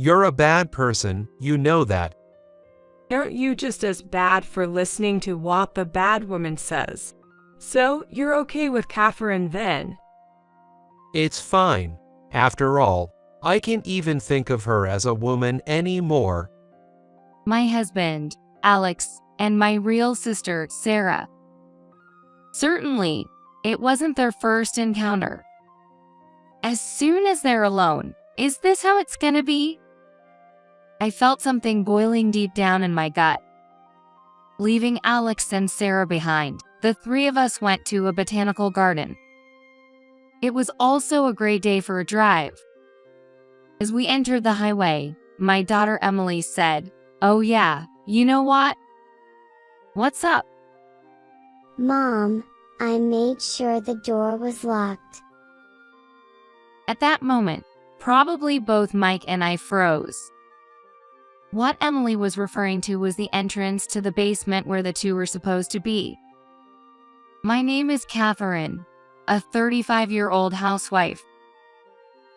You're a bad person, you know that. Aren't you just as bad for listening to what the bad woman says? So, you're okay with Catherine then? It's fine. After all, I can't even think of her as a woman anymore. My husband, Alex, and my real sister, Sarah. Certainly, it wasn't their first encounter. As soon as they're alone, is this how it's gonna be? I felt something boiling deep down in my gut. Leaving Alex and Sarah behind, the three of us went to a botanical garden. It was also a great day for a drive. As we entered the highway, my daughter Emily said, "Oh yeah, you know what? What's up?" Mom, I made sure the door was locked. At that moment, probably both Mike and I froze. What Emily was referring to was the entrance to the basement where the two were supposed to be. My name is Catherine, a 35-year-old housewife.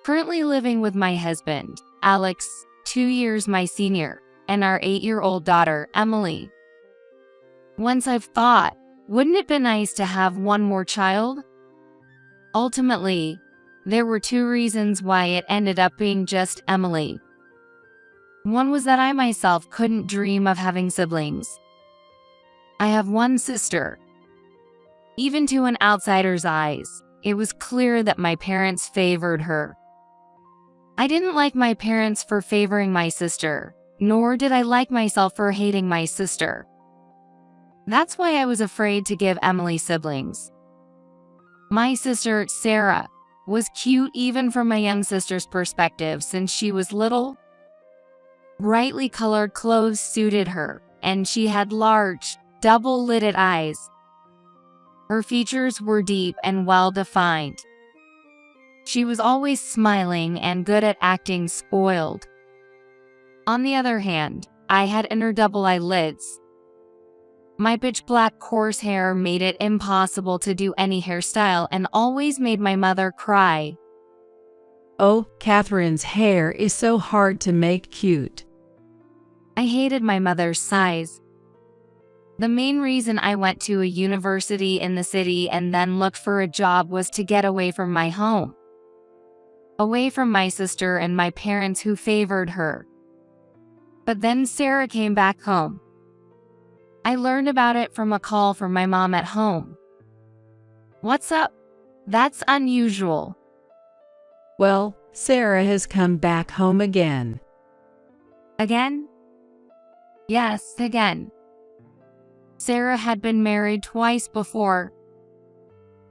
Currently living with my husband, Alex, 2 years my senior, and our 8-year-old daughter, Emily. Once I've thought, wouldn't it be nice to have one more child? Ultimately, there were 2 reasons why it ended up being just Emily. One was that I myself couldn't dream of having siblings. I have one sister. Even to an outsider's eyes, it was clear that my parents favored her. I didn't like my parents for favoring my sister, nor did I like myself for hating my sister. That's why I was afraid to give Emily siblings. My sister, Sarah, was cute even from my young sister's perspective since she was little. Brightly colored clothes suited her, and she had large, double-lidded eyes. Her features were deep and well-defined. She was always smiling and good at acting spoiled. On the other hand, I had inner double eyelids. My pitch-black coarse hair made it impossible to do any hairstyle and always made my mother cry. Oh, Catherine's hair is so hard to make cute. I hated my mother's size. The main reason I went to a university in the city and then looked for a job was to get away from my home. Away from my sister and my parents who favored her. But then Sarah came back home. I learned about it from a call from my mom at home. "What's up? That's unusual." Well, Sarah has come back home again. Again? Yes, again. Sarah had been married twice before.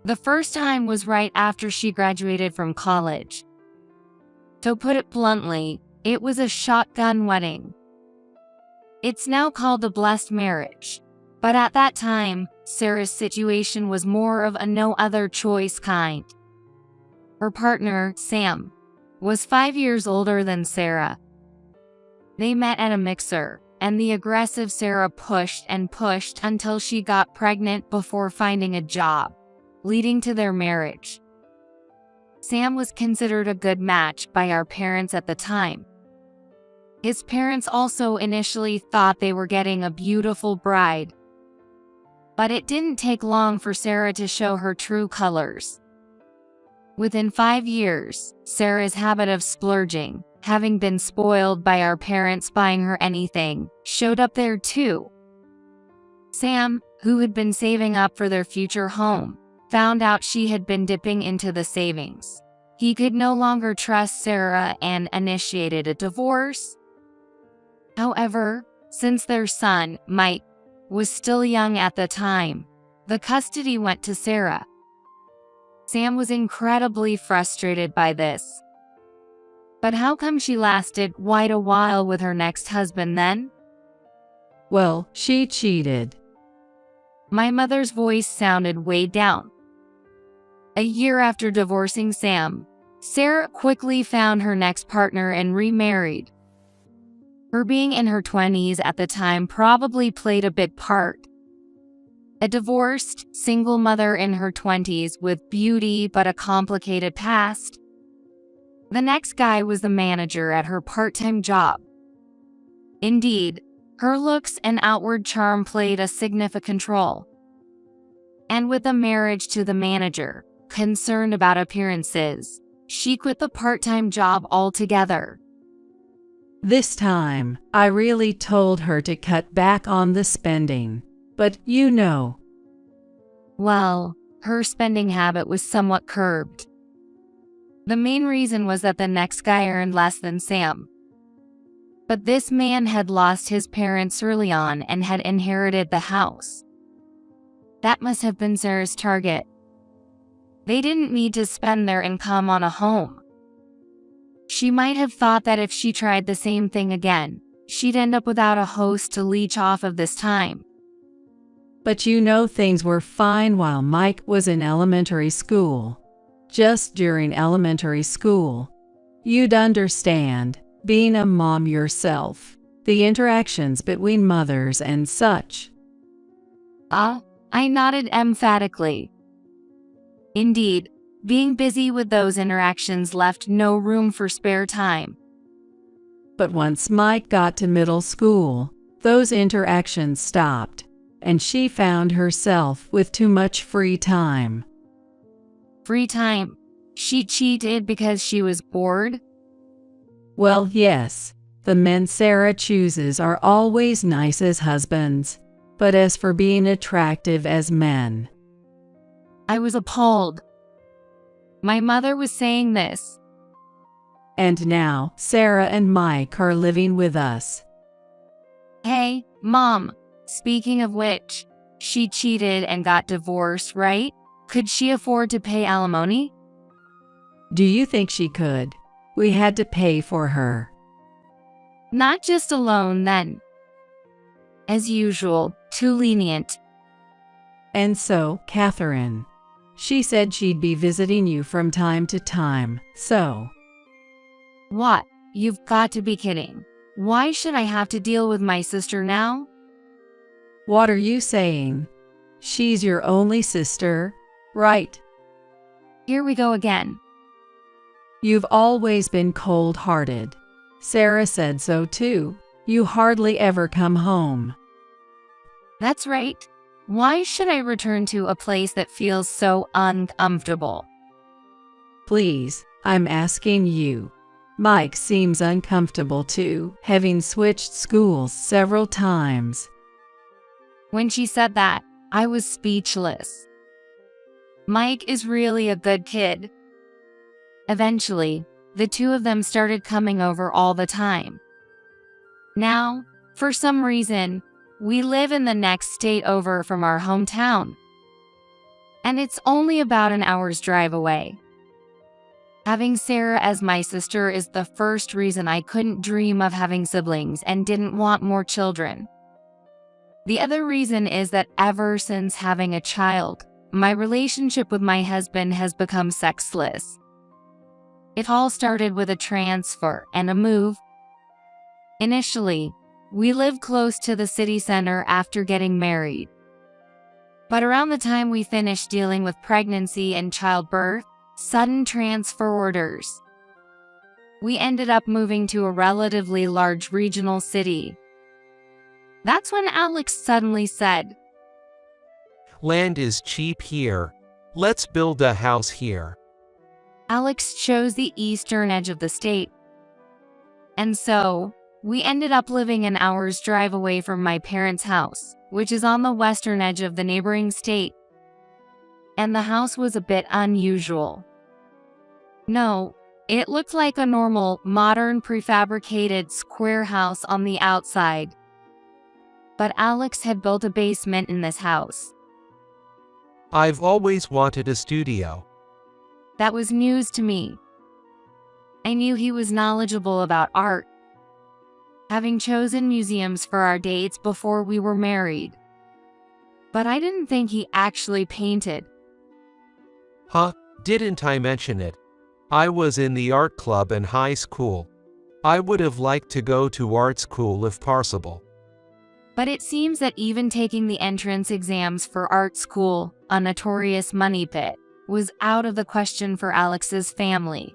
The first time was right after she graduated from college. To put it bluntly, it was a shotgun wedding. It's now called a blessed marriage, but at that time, Sarah's situation was more of a no other choice kind. Her partner, Sam, was 5 years older than Sarah. They met at a mixer, and the aggressive Sarah pushed and pushed until she got pregnant before finding a job, leading to their marriage. Sam was considered a good match by our parents at the time. His parents also initially thought they were getting a beautiful bride. But it didn't take long for Sarah to show her true colors. Within 5 years, Sarah's habit of splurging, having been spoiled by our parents buying her anything, showed up there too. Sam, who had been saving up for their future home, found out she had been dipping into the savings. He could no longer trust Sarah and initiated a divorce. However, since their son, Mike, was still young at the time, the custody went to Sarah. Sam was incredibly frustrated by this. But how come she lasted quite a while with her next husband then? Well, she cheated. My mother's voice sounded weighed down. A year after divorcing Sam, Sarah quickly found her next partner and remarried. Her being in her 20s at the time probably played a big part. A divorced, single mother in her 20s with beauty but a complicated past. The next guy was the manager at her part-time job. Indeed, her looks and outward charm played a significant role. And with the marriage to the manager, concerned about appearances, she quit the part-time job altogether. This time, I really told her to cut back on the spending. But you know. Well, her spending habit was somewhat curbed. The main reason was that the next guy earned less than Sam. But this man had lost his parents early on and had inherited the house. That must have been Sarah's target. They didn't need to spend their income on a home. She might have thought that if she tried the same thing again, she'd end up without a host to leech off of this time. But you know things were fine while Mike was in elementary school. Just during elementary school. You'd understand, being a mom yourself, the interactions between mothers and such. I nodded emphatically. Indeed, being busy with those interactions left no room for spare time. But once Mike got to middle school, those interactions stopped, and she found herself with too much free time. Free time? She cheated because she was bored? Well, yes, the men Sarah chooses are always nice as husbands, but as for being attractive as men. I was appalled. My mother was saying this. And now, Sarah and Mike are living with us. Hey, Mom, speaking of which, she cheated and got divorced, right? Could she afford to pay alimony? Do you think she could? We had to pay for her. Not just a loan, then. As usual, too lenient. And so, Catherine. She said she'd be visiting you from time to time, so. What? You've got to be kidding. Why should I have to deal with my sister now? What are you saying? She's your only sister, right? Here we go again. You've always been cold-hearted. Sarah said so too. You hardly ever come home. That's right. Why should I return to a place that feels so uncomfortable? Please, I'm asking you. Mike seems uncomfortable too, having switched schools several times. When she said that, I was speechless. Mike is really a good kid. Eventually, the two of them started coming over all the time. Now, for some reason, we live in the next state over from our hometown. And it's only about an hour's drive away. Having Sarah as my sister is the first reason I couldn't dream of having siblings and didn't want more children. The other reason is that ever since having a child, my relationship with my husband has become sexless. It all started with a transfer and a move. Initially, we lived close to the city center after getting married. But around the time we finished dealing with pregnancy and childbirth, sudden transfer orders. We ended up moving to a relatively large regional city. That's when Alex suddenly said, Land is cheap here. Let's build a house here. Alex chose the eastern edge of the state. And so, we ended up living an hour's drive away from my parents' house, which is on the western edge of the neighboring state. And the house was a bit unusual. No, it looked like a normal, modern, prefabricated square house on the outside. But Alex had built a basement in this house. I've always wanted a studio. That was news to me. I knew he was knowledgeable about art, having chosen museums for our dates before we were married. But I didn't think he actually painted. Huh? Didn't I mention it? I was in the art club in high school. I would have liked to go to art school if possible. But it seems that even taking the entrance exams for art school, a notorious money pit, was out of the question for Alex's family.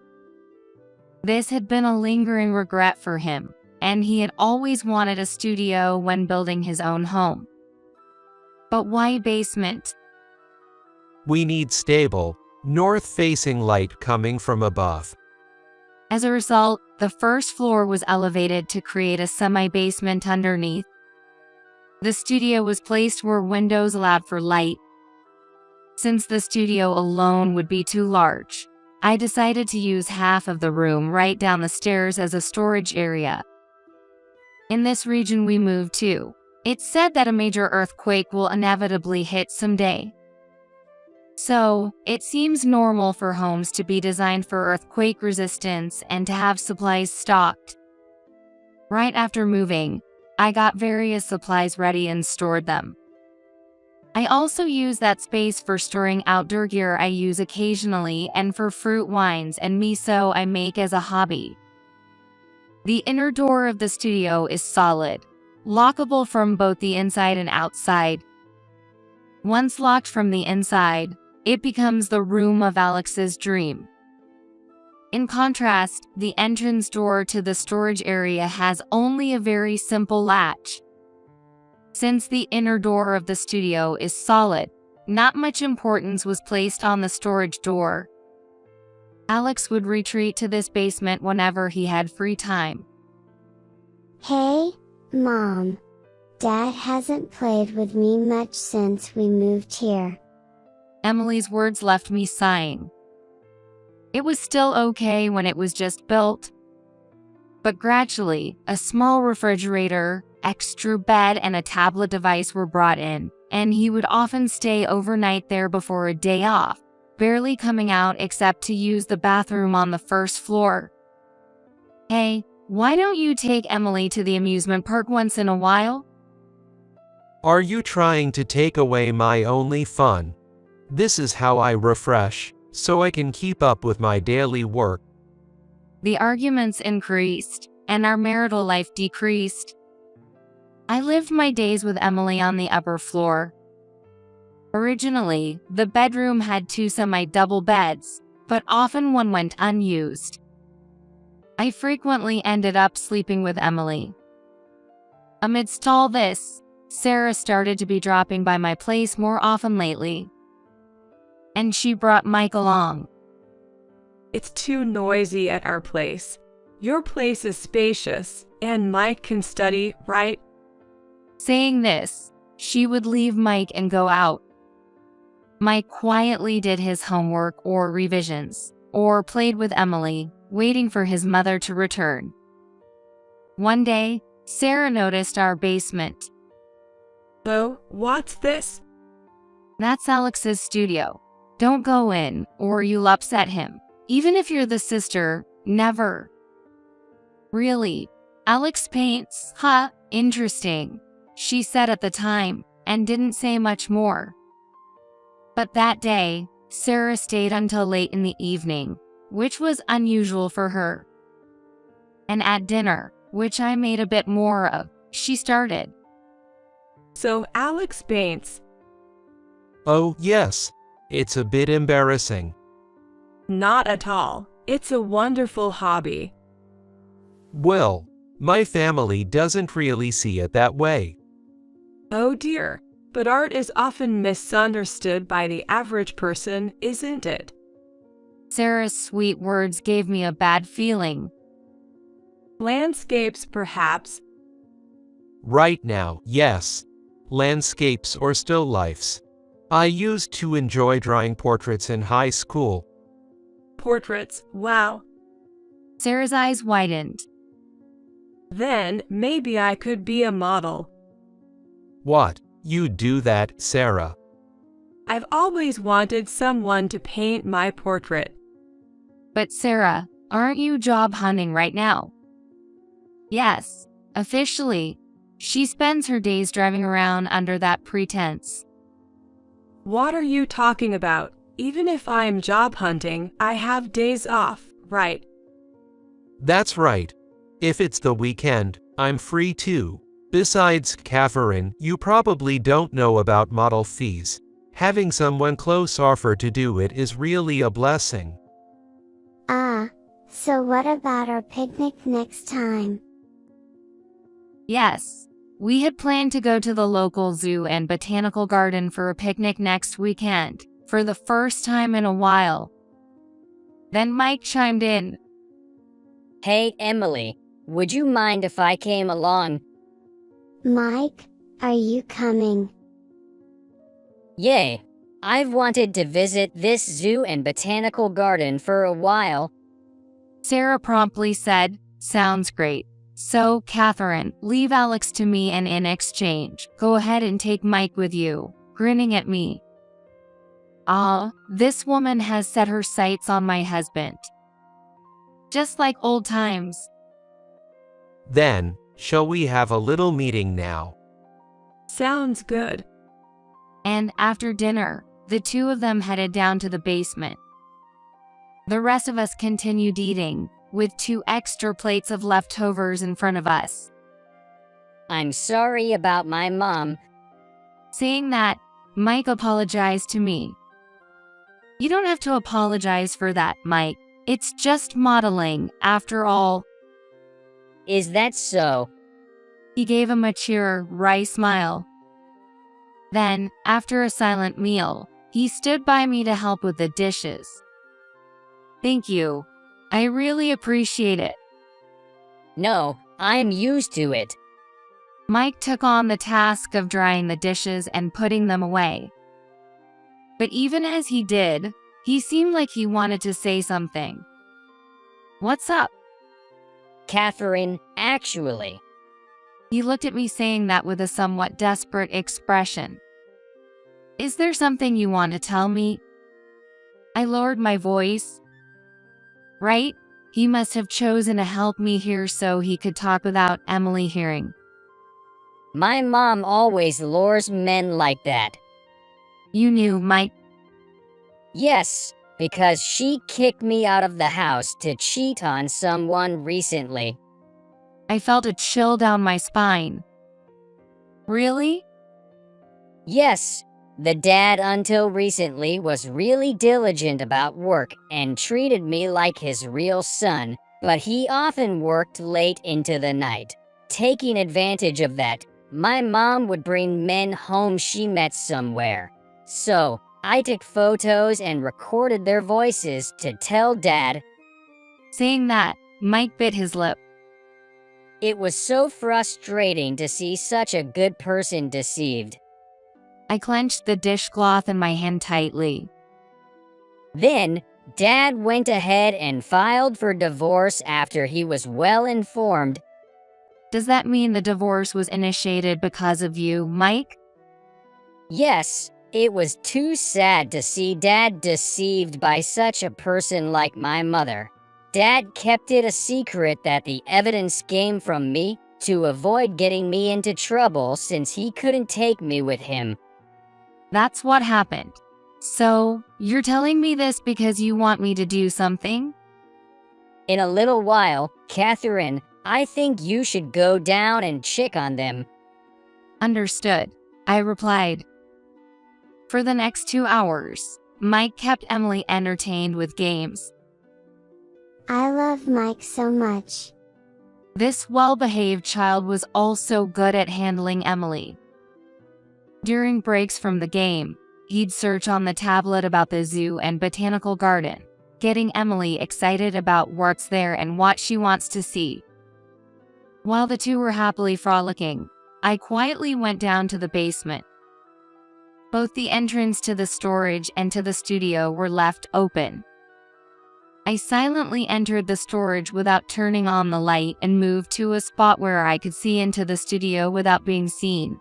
This had been a lingering regret for him, and he had always wanted a studio when building his own home. But why basement? We need stable, north-facing light coming from above. As a result, the first floor was elevated to create a semi-basement underneath. The studio was placed where windows allowed for light. Since the studio alone would be too large, I decided to use half of the room right down the stairs as a storage area. In this region we moved to, it's said that a major earthquake will inevitably hit someday. So, it seems normal for homes to be designed for earthquake resistance and to have supplies stocked. Right after moving, I got various supplies ready and stored them. I also use that space for storing outdoor gear I use occasionally and for fruit wines and miso I make as a hobby. The inner door of the studio is solid, lockable from both the inside and outside. Once locked from the inside, it becomes the room of Alex's dream. In contrast, the entrance door to the storage area has only a very simple latch. Since the inner door of the studio is solid, not much importance was placed on the storage door. Alex would retreat to this basement whenever he had free time. Hey, Mom. Dad hasn't played with me much since we moved here. Emily's words left me sighing. It was still okay when it was just built. But gradually, a small refrigerator, extra bed, and a tablet device were brought in, and he would often stay overnight there before a day off, barely coming out except to use the bathroom on the first floor. Hey, why don't you take Emily to the amusement park once in a while? Are you trying to take away my only fun? This is how I refresh, so I can keep up with my daily work. The arguments increased, and our marital life decreased. I lived my days with Emily on the upper floor. Originally, the bedroom had 2 semi-double beds, but often one went unused. I frequently ended up sleeping with Emily. Amidst all this, Sarah started to be dropping by my place more often lately. And she brought Mike along. It's too noisy at our place. Your place is spacious, and Mike can study, right? Saying this, she would leave Mike and go out. Mike quietly did his homework or revisions, or played with Emily, waiting for his mother to return. One day, Sarah noticed our basement. Oh, what's this? That's Alex's studio. Don't go in, or you'll upset him. Even if you're the sister, never. Really? Alex paints? Huh, interesting, she said at the time, and didn't say much more. But that day, Sarah stayed until late in the evening, which was unusual for her. And at dinner, which I made a bit more of, she started. So Alex paints. Oh, yes. It's a bit embarrassing. Not at all. It's a wonderful hobby. Well, my family doesn't really see it that way. Oh dear, but art is often misunderstood by the average person, isn't it? Sarah's sweet words gave me a bad feeling. Landscapes, perhaps. Right now, yes. Landscapes or still lifes. I used to enjoy drawing portraits in high school. Portraits, wow. Sarah's eyes widened. Then, maybe I could be a model. What? You do that, Sarah? I've always wanted someone to paint my portrait. But Sarah, aren't you job hunting right now? Yes, officially. She spends her days driving around under that pretense. What are you talking about? Even if I'm job hunting, I have days off, right? That's right. If it's the weekend, I'm free too. Besides, Catherine, you probably don't know about model fees. Having someone close offer to do it is really a blessing. Ah, So what about our picnic next time? Yes. We had planned to go to the local zoo and botanical garden for a picnic next weekend, for the first time in a while. Then Mike chimed in. Hey, Emily, would you mind if I came along? Mike, are you coming? Yay! I've wanted to visit this zoo and botanical garden for a while. Sarah promptly said, sounds great. So, Catherine, leave Alex to me and in exchange, go ahead and take Mike with you, grinning at me. Ah, this woman has set her sights on my husband. Just like old times. Then, shall we have a little meeting now? Sounds good. And after dinner, the two of them headed down to the basement. The rest of us continued eating, with 2 extra plates of leftovers in front of us. I'm sorry about my mom. Saying that, Mike apologized to me. You don't have to apologize for that, Mike. It's just modeling, after all. Is that so? He gave him a wry smile. Then, after a silent meal, he stood by me to help with the dishes. Thank you. I really appreciate it. No, I'm used to it. Mike took on the task of drying the dishes and putting them away. But even as he did, he seemed like he wanted to say something. What's up? Catherine, actually. He looked at me saying that with a somewhat desperate expression. Is there something you want to tell me? I lowered my voice. Right? He must have chosen to help me here so he could talk without Emily hearing. My mom always lures men like that. You knew, Mike? Yes, because she kicked me out of the house to cheat on someone recently. I felt a chill down my spine. Really? Yes, the dad until recently was really diligent about work and treated me like his real son, but he often worked late into the night. Taking advantage of that, my mom would bring men home she met somewhere. So, I took photos and recorded their voices to tell Dad. Saying that, Mike bit his lip. It was so frustrating to see such a good person deceived. I clenched the dishcloth in my hand tightly. Then, Dad went ahead and filed for divorce after he was well informed. Does that mean the divorce was initiated because of you, Mike? Yes, it was too sad to see Dad deceived by such a person like my mother. Dad kept it a secret that the evidence came from me to avoid getting me into trouble since he couldn't take me with him. That's what happened. So, you're telling me this because you want me to do something? In a little while, Catherine, I think you should go down and check on them. Understood, I replied. For the next 2 hours, Mike kept Emily entertained with games. I love Mike so much. This well-behaved child was also good at handling Emily. During breaks from the game, he'd search on the tablet about the zoo and botanical garden, getting Emily excited about what's there and what she wants to see. While the two were happily frolicking, I quietly went down to the basement. Both the entrance to the storage and to the studio were left open. I silently entered the storage without turning on the light and moved to a spot where I could see into the studio without being seen.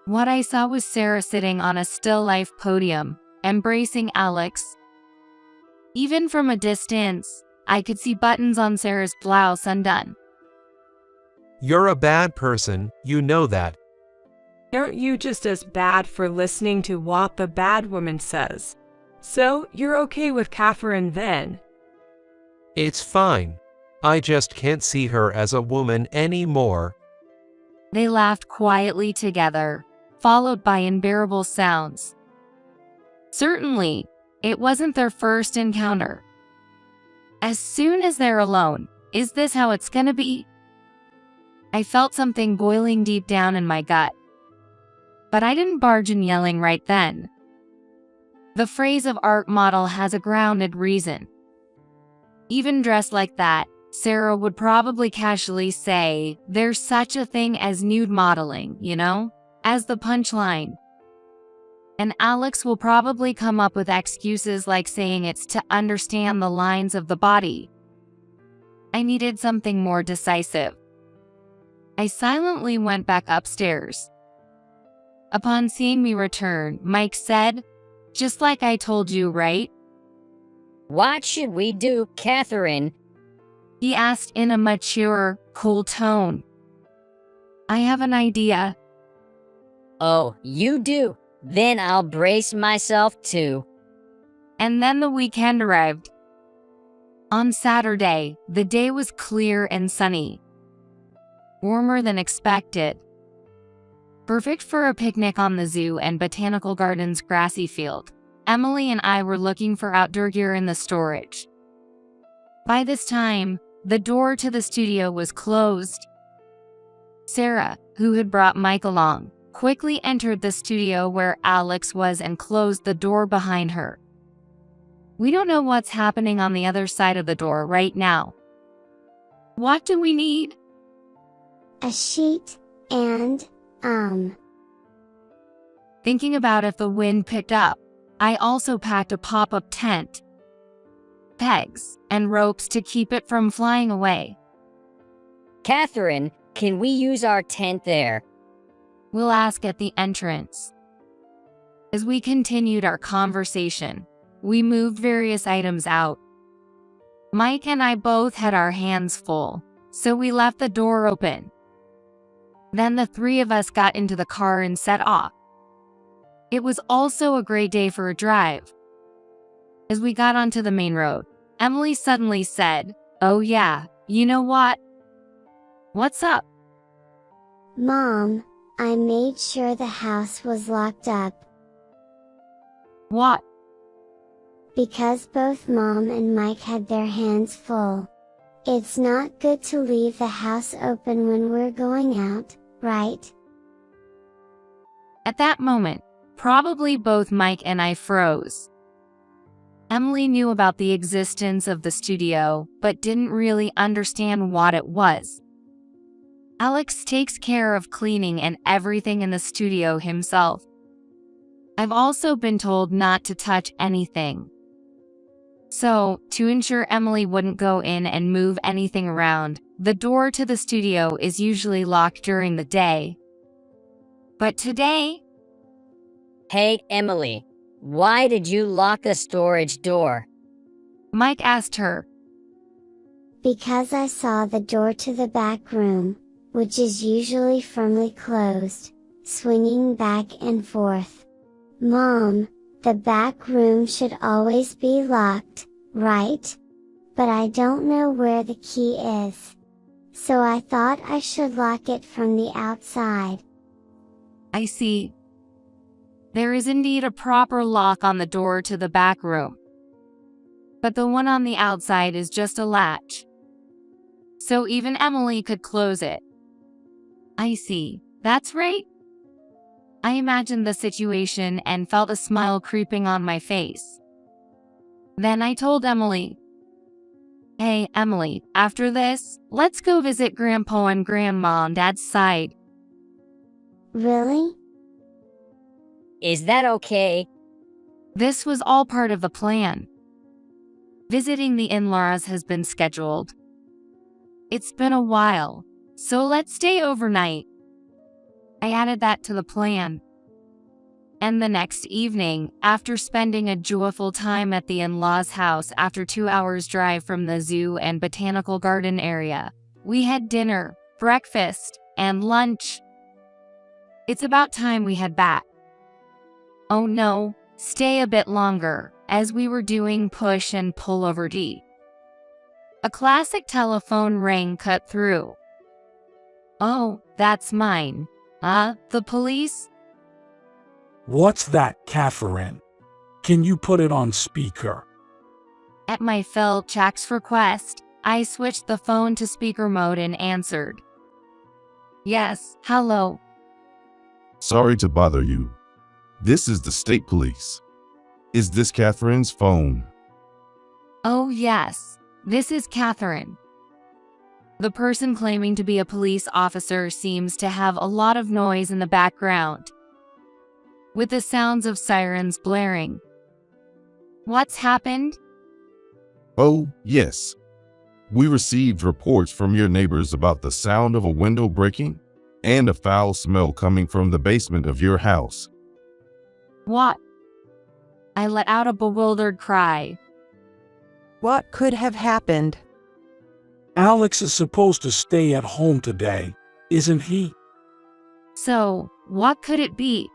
What I saw was Sarah sitting on a still life podium, embracing Alex. Even from a distance, I could see buttons on Sarah's blouse undone. You're a bad person, you know that. Aren't you just as bad for listening to what the bad woman says? So, you're okay with Catherine then? It's fine. I just can't see her as a woman anymore. They laughed quietly together, followed by unbearable sounds. Certainly, it wasn't their first encounter. As soon as they're alone, is this how it's gonna be? I felt something boiling deep down in my gut. But I didn't barge in yelling right then. The phrase of art model has a grounded reason. Even dressed like that, Sarah would probably casually say, "There's such a thing as nude modeling, you know?" as the punchline. And Alex will probably come up with excuses like saying it's to understand the lines of the body. I needed something more decisive. I silently went back upstairs. Upon seeing me return, Mike said, "Just like I told you, right?" What should we do, Catherine? He asked in a mature, cool tone. "I have an idea." Oh, you do? Then I'll brace myself too. And then the weekend arrived. On Saturday, the day was clear and sunny. Warmer than expected. Perfect for a picnic on the zoo and botanical gardens grassy field. Emily and I were looking for outdoor gear in the storage. By this time, the door to the studio was closed. Sarah, who had brought Mike along, quickly entered the studio where Alex was and closed the door behind her. We don't know what's happening on the other side of the door right now. What do we need? A sheet, and, Thinking about if the wind picked up, I also packed a pop-up tent, pegs, and ropes to keep it from flying away. Catherine, can we use our tent there? We'll ask at the entrance. As we continued our conversation, we moved various items out. Mike and I both had our hands full, so we left the door open. Then the three of us got into the car and set off. It was also a great day for a drive. As we got onto the main road, Emily suddenly said, "Oh yeah, you know what? What's up?" Mom, I made sure the house was locked up. What? Because both Mom and Mike had their hands full. It's not good to leave the house open when we're going out, right? At that moment, probably both Mike and I froze. Emily knew about the existence of the studio, but didn't really understand what it was. Alex takes care of cleaning and everything in the studio himself. I've also been told not to touch anything. So, to ensure Emily wouldn't go in and move anything around, the door to the studio is usually locked during the day. But today, Hey, Emily, why did you lock the storage door? Mike asked her. Because I saw the door to the back room, which is usually firmly closed, swinging back and forth. Mom, the back room should always be locked, right? But I don't know where the key is. So I thought I should lock it from the outside. I see. There is indeed a proper lock on the door to the back room. But the one on the outside is just a latch. So even Emily could close it. I see. That's right. I imagined the situation and felt a smile creeping on my face. Then I told Emily, "Hey, Emily, after this, let's go visit Grandpa and Grandma on Dad's side." Really? Is that okay? This was all part of the plan. Visiting the in-laws has been scheduled. It's been a while, so let's stay overnight. I added that to the plan. And the next evening, after spending a joyful time at the in-laws' house after 2 hours' drive from the zoo and botanical garden area, we had dinner, breakfast, and lunch. It's about time we head back. Oh no, stay a bit longer, as we were doing push and pull over D. A classic telephone rang cut through. Oh, that's mine. The police? What's that, Catherine? Can you put it on speaker? At my Phil Jack's request, I switched the phone to speaker mode and answered. Yes, hello. Sorry to bother you. This is the state police. Is this Catherine's phone? Oh yes, this is Catherine. The person claiming to be a police officer seems to have a lot of noise in the background, with the sounds of sirens blaring. What's happened? Oh, yes. We received reports from your neighbors about the sound of a window breaking and a foul smell coming from the basement of your house. What? I let out a bewildered cry. What could have happened? Alex is supposed to stay at home today, isn't he? So, what could it be?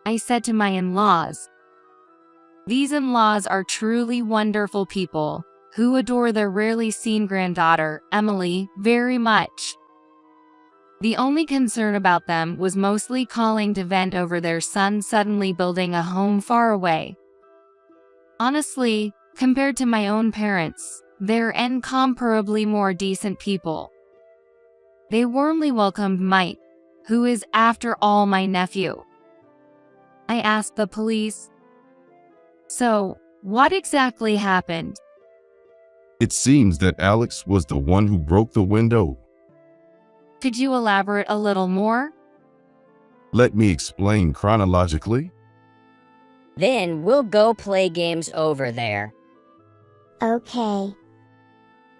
I said to my in-laws. These in-laws are truly wonderful people who adore their rarely seen granddaughter, Emily, very much. The only concern about them was mostly calling to vent over their son suddenly building a home far away. Honestly, compared to my own parents, they're incomparably more decent people. They warmly welcomed Mike, who is after all my nephew. I asked the police, so, what exactly happened? It seems that Alex was the one who broke the window. Could you elaborate a little more? Let me explain chronologically. Then we'll go play games over there. Okay.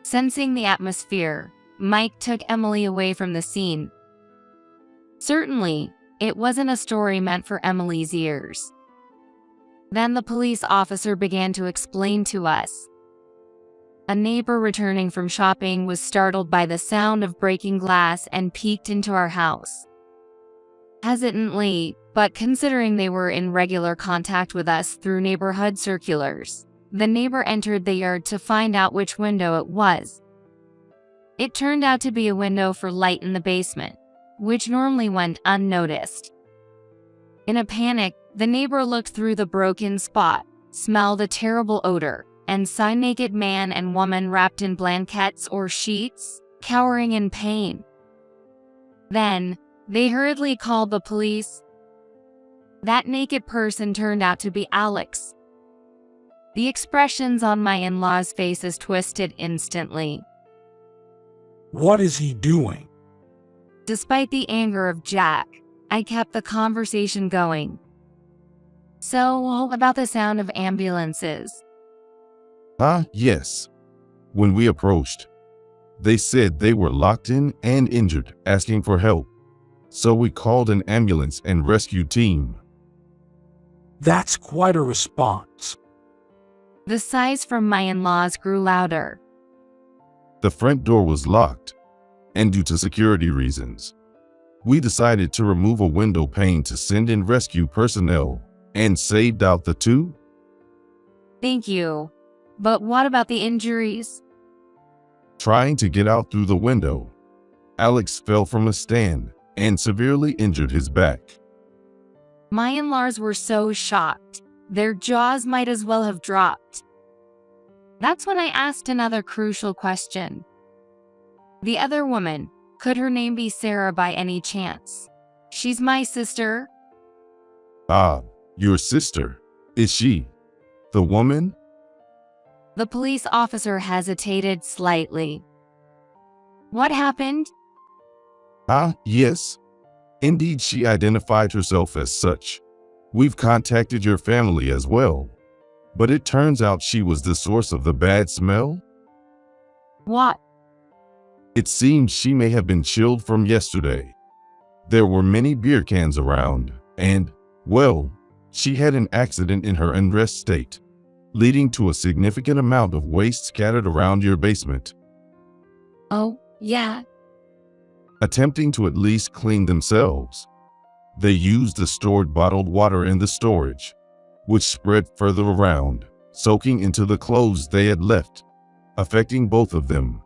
Sensing the atmosphere, Mike took Emily away from the scene. Certainly, it wasn't a story meant for Emily's ears. Then the police officer began to explain to us. A neighbor returning from shopping was startled by the sound of breaking glass and peeked into our house. Hesitantly, but considering they were in regular contact with us through neighborhood circulars, the neighbor entered the yard to find out which window it was. It turned out to be a window for light in the basement, which normally went unnoticed. In a panic, the neighbor looked through the broken spot, smelled a terrible odor, and saw a naked man and woman wrapped in blankets or sheets, cowering in pain. Then, they hurriedly called the police. That naked person turned out to be Alex. The expressions on my in-laws' faces twisted instantly. What is he doing? Despite the anger of Jack, I kept the conversation going. So, about the sound of ambulances. Yes. When we approached, they said they were locked in and injured, asking for help. So we called an ambulance and rescue team. That's quite a response. The sighs from my in-laws grew louder. The front door was locked, and due to security reasons, we decided to remove a window pane to send in rescue personnel and saved out the two. Thank you. But what about the injuries? Trying to get out through the window, Alex fell from a stand and severely injured his back. My in-laws were so shocked, their jaws might as well have dropped. That's when I asked another crucial question. The other woman, could her name be Sarah by any chance? She's my sister. Your sister. Is she the woman? The police officer hesitated slightly. What happened? Yes. Indeed, she identified herself as such. We've contacted your family as well. But it turns out she was the source of the bad smell. What? It seems she may have been chilled from yesterday. There were many beer cans around, and, well, she had an accident in her undressed state, leading to a significant amount of waste scattered around your basement. Oh, yeah. Attempting to at least clean themselves, they used the stored bottled water in the storage, which spread further around, soaking into the clothes they had left, affecting both of them.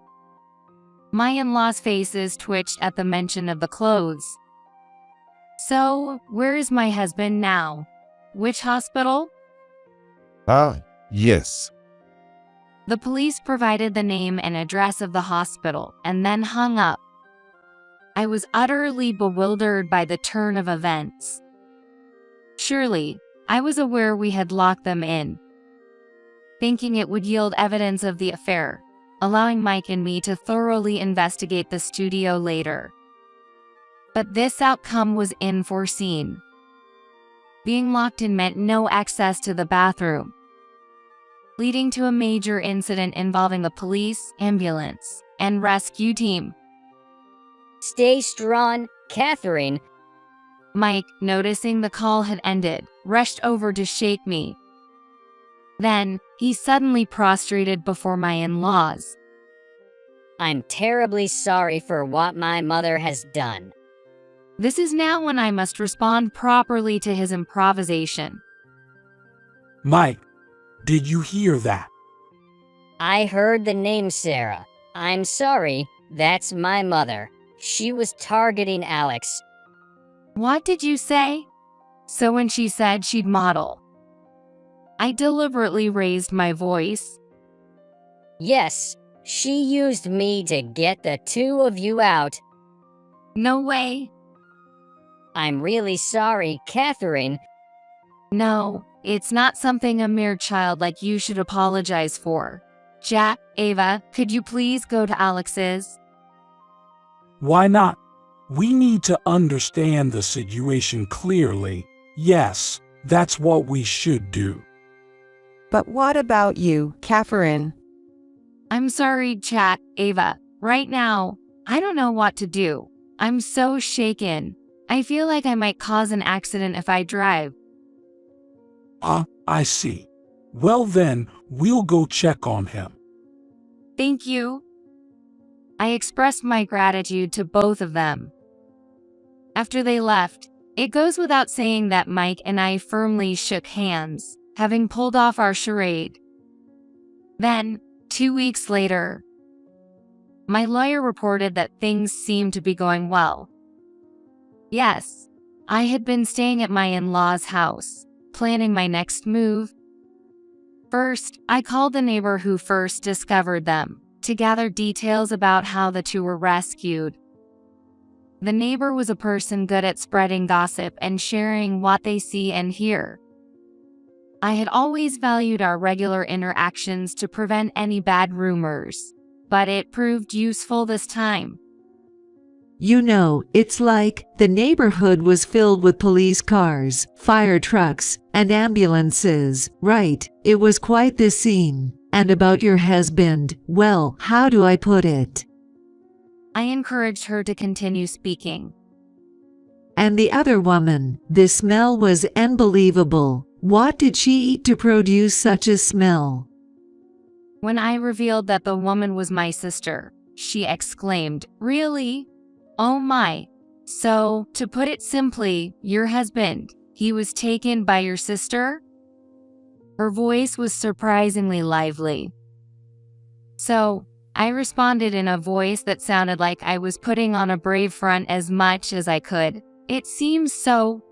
My in-laws' faces twitched at the mention of the clothes. So, where is my husband now? Which hospital? Yes. The police provided the name and address of the hospital and then hung up. I was utterly bewildered by the turn of events. Surely, I was aware we had locked them in, thinking it would yield evidence of the affair, allowing Mike and me to thoroughly investigate the studio later. But this outcome was unforeseen. Being locked in meant no access to the bathroom, leading to a major incident involving the police, ambulance, and rescue team. Stay strong, Catherine. Mike, noticing the call had ended, rushed over to shake me. Then, he suddenly prostrated before my in-laws. I'm terribly sorry for what my mother has done. This is now when I must respond properly to his improvisation. Mike, did you hear that? I heard the name Sarah. I'm sorry, that's my mother. She was targeting Alex. What did you say? So when she said she'd model, I deliberately raised my voice. Yes, she used me to get the two of you out. No way. I'm really sorry, Catherine. No, it's not something a mere child like you should apologize for. Jack, Ava, could you please go to Alex's? Why not? We need to understand the situation clearly. Yes, that's what we should do. But what about you, Catherine? I'm sorry, Jack, Ava. Right now, I don't know what to do. I'm so shaken. I feel like I might cause an accident if I drive. I see. Well then, we'll go check on him. Thank you. I expressed my gratitude to both of them. After they left, it goes without saying that Mike and I firmly shook hands, having pulled off our charade. Then, 2 weeks later, my lawyer reported that things seemed to be going well. Yes, I had been staying at my in-laws' house, planning my next move. First, I called the neighbor who first discovered them, to gather details about how the two were rescued. The neighbor was a person good at spreading gossip and sharing what they see and hear. I had always valued our regular interactions to prevent any bad rumors, but it proved useful this time. You know, it's like the neighborhood was filled with police cars, fire trucks, and ambulances, right? It was quite the scene. And about your husband, well, how do I put it? I encouraged her to continue speaking. And the other woman, the smell was unbelievable. What did she eat to produce such a smell? When I revealed that the woman was my sister, she exclaimed, "Really? Oh my. So, to put it simply, your husband, he was taken by your sister?" Her voice was surprisingly lively. So, I responded in a voice that sounded like I was putting on a brave front as much as I could. "It seems so."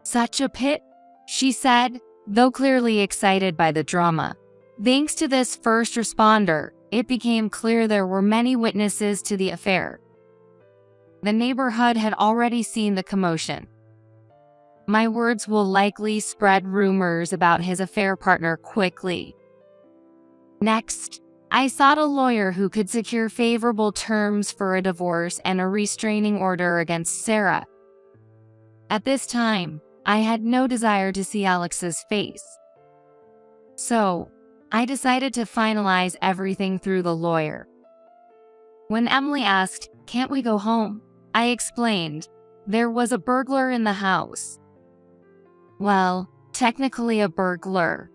"Such a pit," she said, though clearly excited by the drama. Thanks to this first responder, it became clear there were many witnesses to the affair. The neighborhood had already seen the commotion. My words will likely spread rumors about his affair partner quickly. Next, I sought a lawyer who could secure favorable terms for a divorce and a restraining order against Sarah. At this time, I had no desire to see Alex's face. So, I decided to finalize everything through the lawyer. When Emily asked, "Can't we go home?" I explained, there was a burglar in the house. Well, technically a burglar.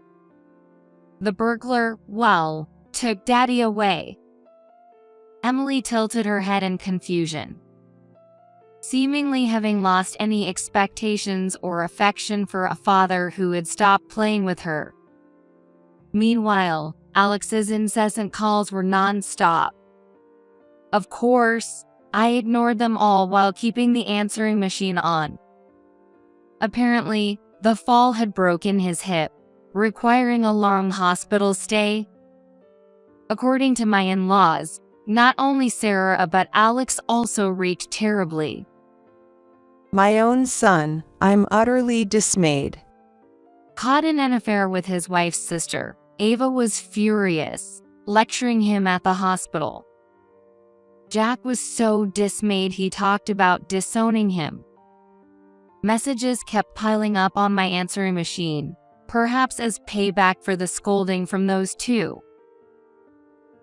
The burglar, well, took Daddy away. Emily tilted her head in confusion, seemingly having lost any expectations or affection for a father who had stopped playing with her. Meanwhile, Alex's incessant calls were non-stop. Of course, I ignored them all while keeping the answering machine on. Apparently, the fall had broken his hip, requiring a long hospital stay. According to my in-laws, not only Sarah but Alex also reeked terribly. My own son, I'm utterly dismayed. Caught in an affair with his wife's sister, Ava was furious, lecturing him at the hospital. Jack was so dismayed he talked about disowning him. Messages kept piling up on my answering machine, perhaps as payback for the scolding from those two.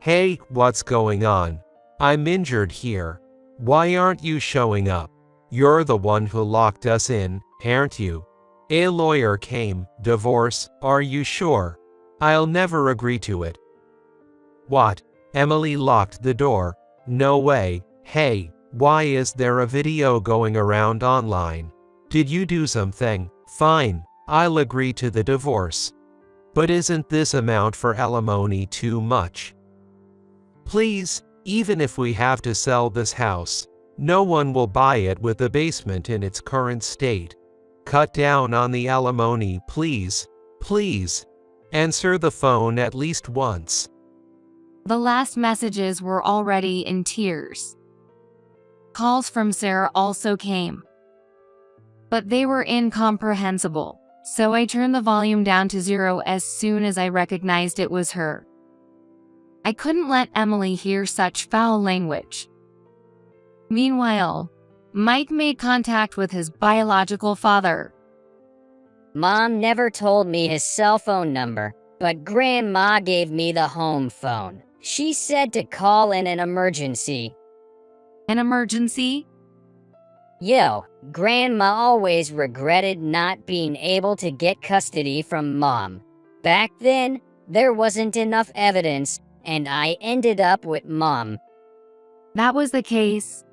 Hey, what's going on? I'm injured here. Why aren't you showing up? You're the one who locked us in, aren't you? A lawyer came. Divorce, are you sure? I'll never agree to it. What? Emily locked the door? No way. Hey, why is there a video going around online? Did you do something? Fine, I'll agree to the divorce. But isn't this amount for alimony too much? Please, even if we have to sell this house, no one will buy it with the basement in its current state. Cut down on the alimony, please. Please. Answer the phone at least once. The last messages were already in tears. Calls from Sarah also came, but they were incomprehensible, so I turned the volume down to 0 as soon as I recognized it was her. I couldn't let Emily hear such foul language. Meanwhile, Mike made contact with his biological father. Mom never told me his cell phone number, but Grandma gave me the home phone. She said to call in an emergency. An emergency? Yo, Grandma always regretted not being able to get custody from Mom. Back then, there wasn't enough evidence, and I ended up with Mom. That was the case.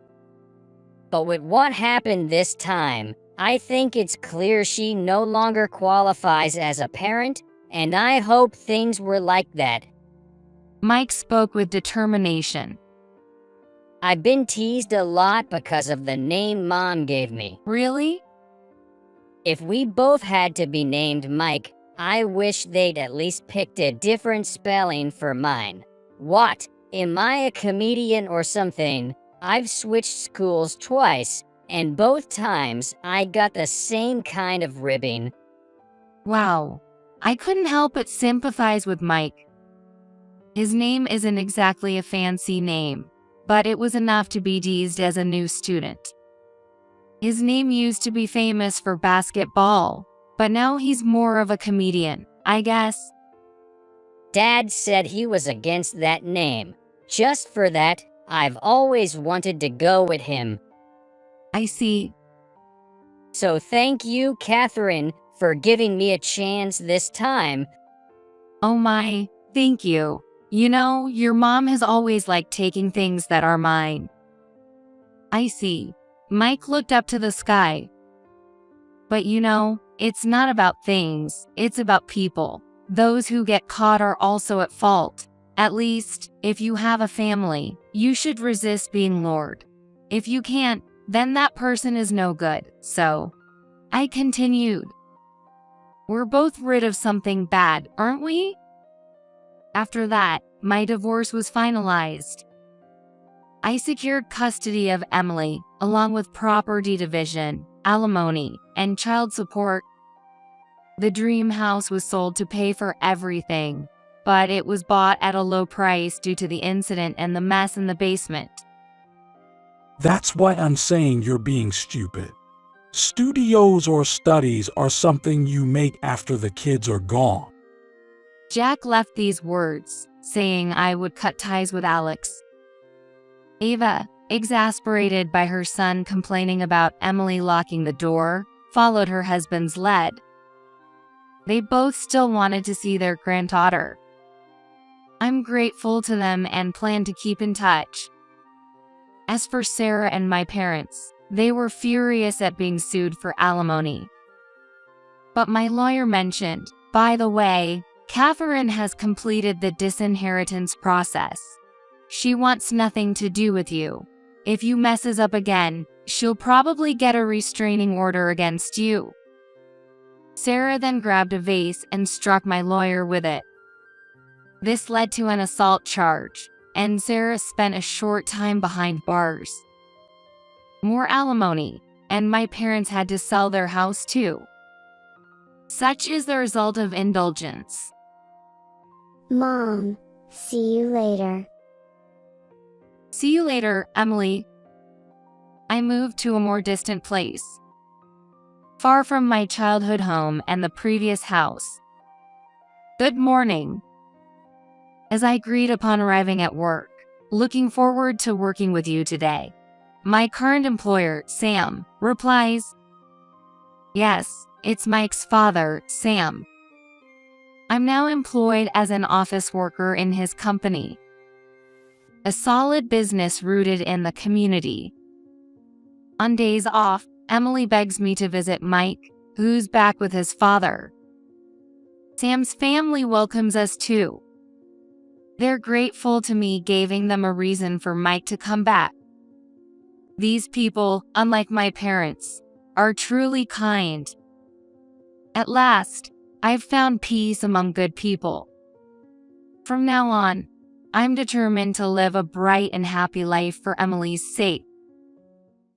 But with what happened this time, I think it's clear she no longer qualifies as a parent, and I hope things were like that. Mike spoke with determination. I've been teased a lot because of the name Mom gave me. Really? If we both had to be named Mike, I wish they'd at least picked a different spelling for mine. What? Am I a comedian or something? I've switched schools twice, and both times I got the same kind of ribbing. Wow. I couldn't help but sympathize with Mike. His name isn't exactly a fancy name, but it was enough to be teased as a new student. His name used to be famous for basketball, but now he's more of a comedian, I guess. Dad said he was against that name. Just for that, I've always wanted to go with him. I see. So thank you, Catherine, for giving me a chance this time. Oh my, thank you. You know, your mom has always liked taking things that are mine. I see. Mike looked up to the sky. But you know, it's not about things, it's about people. Those who get caught are also at fault. At least, if you have a family, you should resist being lured. If you can't, then that person is no good. So, I continued. We're both rid of something bad, aren't we? After that, my divorce was finalized. I secured custody of Emily, along with property division, alimony, and child support. The dream house was sold to pay for everything, but it was bought at a low price due to the incident and the mess in the basement. That's why I'm saying you're being stupid. Studios or studies are something you make after the kids are gone. Jack left these words, saying I would cut ties with Alex. Ava, exasperated by her son complaining about Emily locking the door, followed her husband's lead. They both still wanted to see their granddaughter. I'm grateful to them and plan to keep in touch. As for Sarah and my parents, they were furious at being sued for alimony. But my lawyer mentioned, by the way, Catherine has completed the disinheritance process. She wants nothing to do with you. If you messes up again, she'll probably get a restraining order against you. Sarah then grabbed a vase and struck my lawyer with it. This led to an assault charge, and Sarah spent a short time behind bars. More alimony, and my parents had to sell their house too. Such is the result of indulgence. Mom, see you later. See you later, Emily. I moved to a more distant place, far from my childhood home and the previous house. Good morning. As I greet upon arriving at work, looking forward to working with you today. My current employer, Sam, replies, yes, it's Mike's father, Sam. I'm now employed as an office worker in his company. A solid business rooted in the community. On days off, Emily begs me to visit Mike, who's back with his father. Sam's family welcomes us too. They're grateful to me giving them a reason for Mike to come back. These people, unlike my parents, are truly kind. At last, I've found peace among good people. From now on, I'm determined to live a bright and happy life for Emily's sake.